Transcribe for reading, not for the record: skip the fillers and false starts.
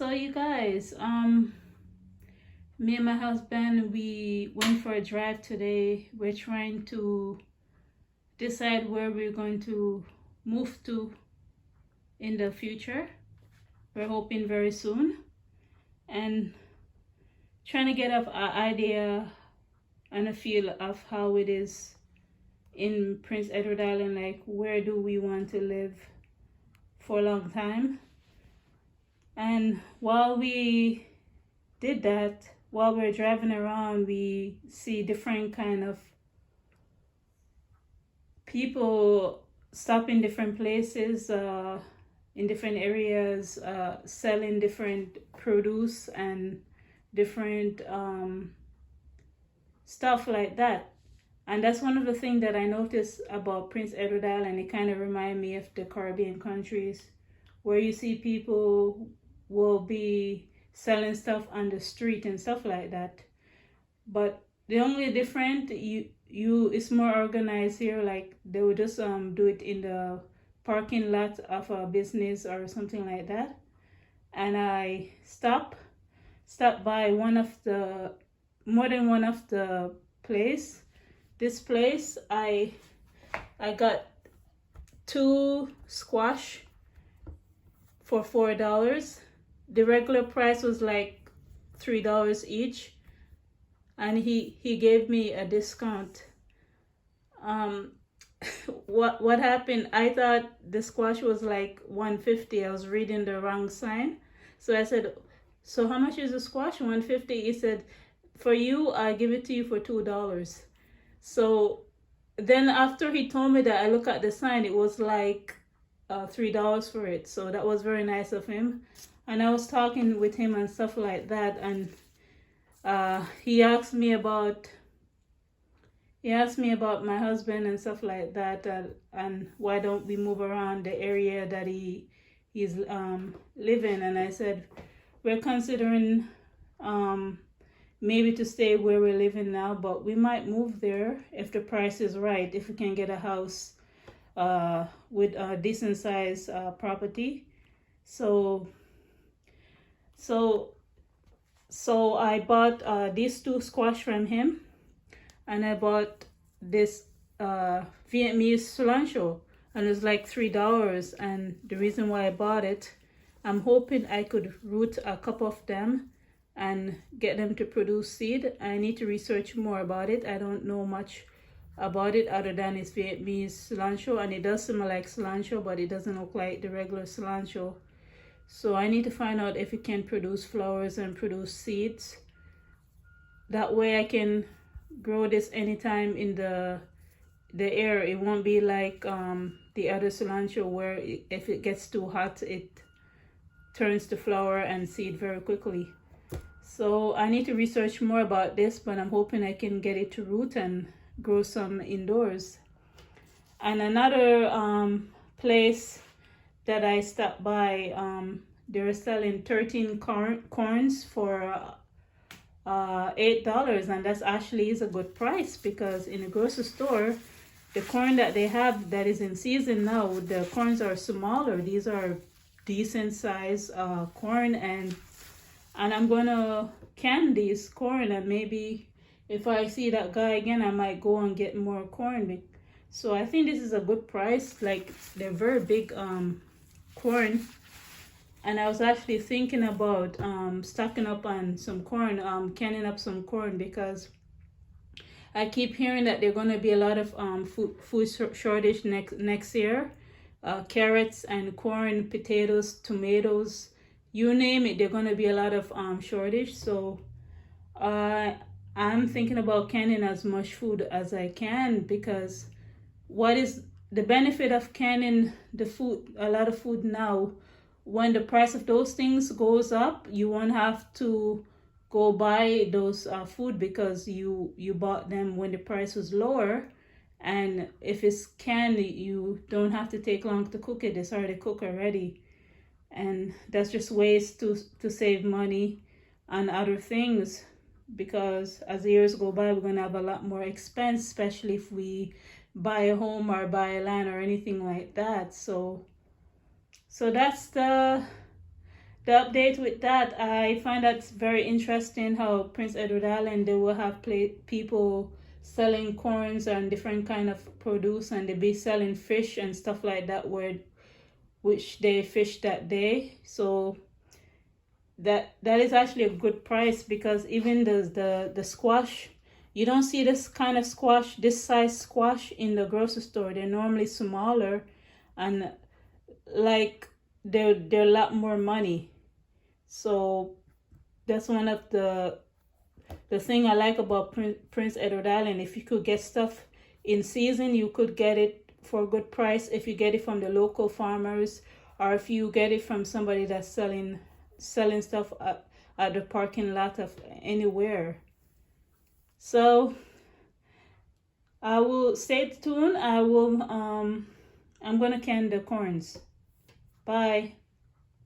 So you guys, me and my husband, we went for a drive today. We're trying to decide where we're going to move to in the future. We're hoping very soon, and trying to get an idea and a feel of how it is in Prince Edward Island. Like, where do we want to live for a long time? And while we did that, while we're driving around, we see different kind of people stop in different places, in different areas, selling different produce and different stuff like that. And that's one of the things that I noticed about Prince Edward Island. It kind of reminds me of the Caribbean countries, where you see people will be selling stuff on the street and stuff like that. But the only different, it's more organized here. Like, they would just do it in the parking lot of a business or something like that. And I stopped by more than one of the place. This place, I got 2 squash for $4. The regular price was like $3 each, and he gave me a discount. What happened? I thought the squash was like $1.50. I was reading the wrong sign, so I said, "So how much is the squash?" $1.50. He said, "For you, I give it to you for $2." So then after he told me that, I look at the sign. It was like $3 for it. So that was very nice of him. And I was talking with him and stuff like that, and he asked me about my husband and stuff like that, and why don't we move around the area that he's living. And I said, we're considering maybe to stay where we're living now, but we might move there if the price is right, if we can get a house with a decent size property. So I bought these 2 squash from him, and I bought this Vietnamese cilantro, and it was like $3. And the reason why I bought it, I'm hoping I could root a couple of them and get them to produce seed. I need to research more about it. I don't know much about it other than it's Vietnamese cilantro, and it does smell like cilantro, but it doesn't look like the regular cilantro. So I need to find out if it can produce flowers and produce seeds. That way I can grow this anytime in the air. It won't be like the other cilantro, where if it gets too hot, it turns to flower and seed very quickly. So I need to research more about this, but I'm hoping I can get it to root and grow some indoors. And another place that I stopped by, they're selling 13 corns for $8, and that's actually is a good price, because in the grocery store, the corn that they have that is in season now, the corns are smaller. These are decent size corn, and I'm gonna can these corn, and maybe if I see that guy again, I might go and get more corn. So I think this is a good price. Like, they're very big corn, and I was actually thinking about stocking up on some corn, canning up some corn, because I keep hearing that there's gonna be a lot of food shortage next year. Carrots and corn, potatoes, tomatoes, you name it, there's gonna be a lot of shortage. So I'm thinking about canning as much food as I can, because what is the benefit of canning the food, a lot of food now? When the price of those things goes up, you won't have to go buy those food, because you bought them when the price was lower. And if it's canned, you don't have to take long to cook it. It's already cooked already. And that's just ways to save money on other things, because as the years go by, we're going to have a lot more expense, especially if we buy a home or buy a land or anything like that. So that's the update with that, I find that's very interesting how Prince Edward Island, they will have people selling corns and different kind of produce, and they be selling fish and stuff like that, where which they fish that day. So that is actually a good price, because even the squash, you don't see this kind of squash, this size squash in the grocery store. They're normally smaller, and like they're a lot more money. So that's one of the thing I like about Prince Edward Island. If you could get stuff in season, you could get it for a good price if you get it from the local farmers, or if you get it from somebody that's selling stuff at the parking lot of anywhere. So I will stay tuned. I'm gonna can the corns. Bye.